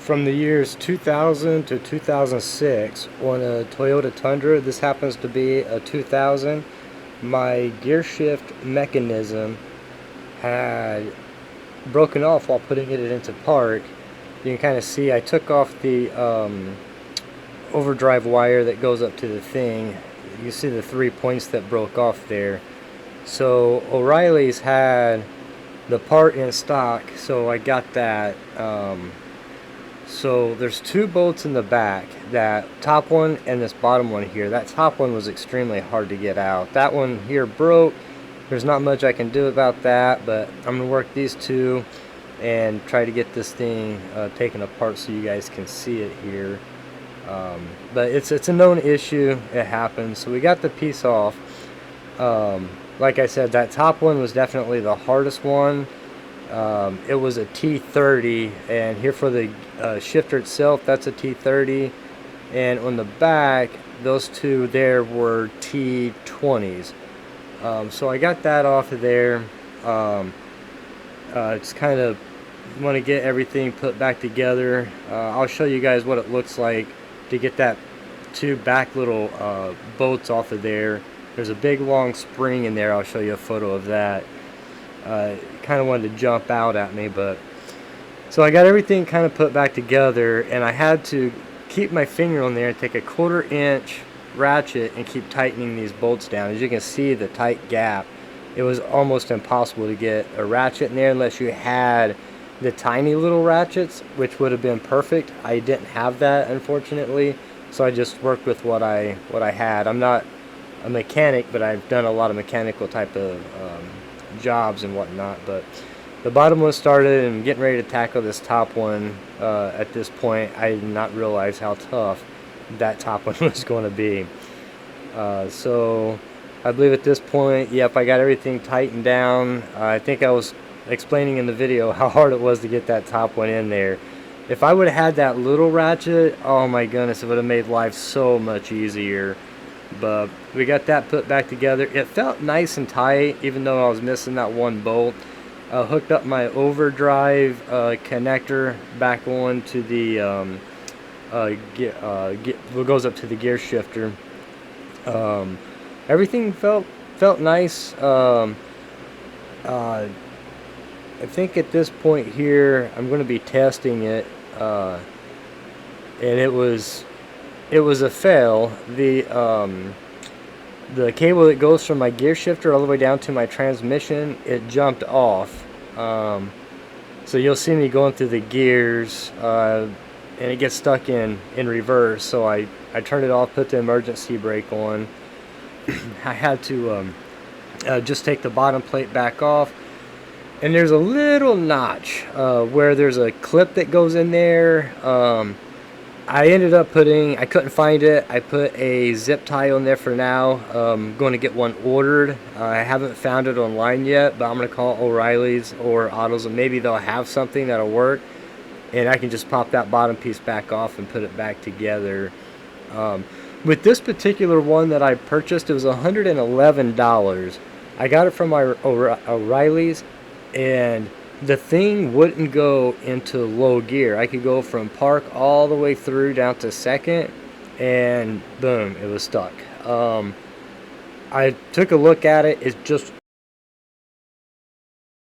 from the years 2000 to 2006 on a Toyota Tundra. This happens to be a 2000. My gear shift mechanism had broken off while putting it into park. You can kind of see I took off the overdrive wire that goes up to the thing. You see the 3 points that broke off there. So O'Reilly's had the part in stock, so I got that. So there's 2 bolts in the back, that top one and this bottom one here. That top one was extremely hard to get out. That one here broke. There's not much I can do about that, but I'm gonna work these 2 and try to get this thing taken apart so you guys can see it here. But it's a known issue. It happens. So we got the piece off. Like I said, that top one was definitely the hardest one. It was a T30, and here for the shifter itself, that's a T30, and on the back, those 2 there were T20s. So I got that off of there. Just kind of want to get everything put back together. I'll show you guys what it looks like to get that 2 back little bolts off of there. There's a big long spring in there. I'll show you a photo of that. Kind of wanted to jump out at me, but so I got everything kind of put back together, and I had to keep my finger on there and take a 1/4 inch ratchet and keep tightening these bolts down. As you can see, the tight gap, it was almost impossible to get a ratchet in there unless you had the tiny little ratchets, which would have been perfect. I didn't have that, unfortunately, so I just worked with what I had. I'm not a mechanic, but I've done a lot of mechanical type of jobs and whatnot. But the bottom one started, and getting ready to tackle this top one. At this point, I did not realize how tough that top one was going to be. So I believe at this point, yep, I got everything tightened down. I think I was explaining in the video how hard it was to get that top one in there. If I would have had that little ratchet, oh my goodness, it would have made life so much easier. But we got that put back together. It felt nice and tight, even though I was missing that 1 bolt. Hooked up my overdrive connector back on to the what goes up to the gear shifter. Everything felt nice. I think at this point here, I'm going to be testing it, and it was a fail. The cable that goes from my gear shifter all the way down to my transmission, it jumped off. So you'll see me going through the gears, and it gets stuck in reverse. So I turned it off, put the emergency brake on. I had to just take the bottom plate back off. And there's a little notch where there's a clip that goes in there. I ended up I couldn't find it. I put a zip tie on there for now. I'm going to get one ordered. I haven't found it online yet, but I'm going to call O'Reilly's or Autos, and maybe they'll have something that'll work. And I can just pop that bottom piece back off and put it back together. With this particular one that I purchased, it was $111. I got it from my O'Reilly's, and the thing wouldn't go into low gear. I could go from park all the way through down to second, and boom, it was stuck. I took a look at it. It just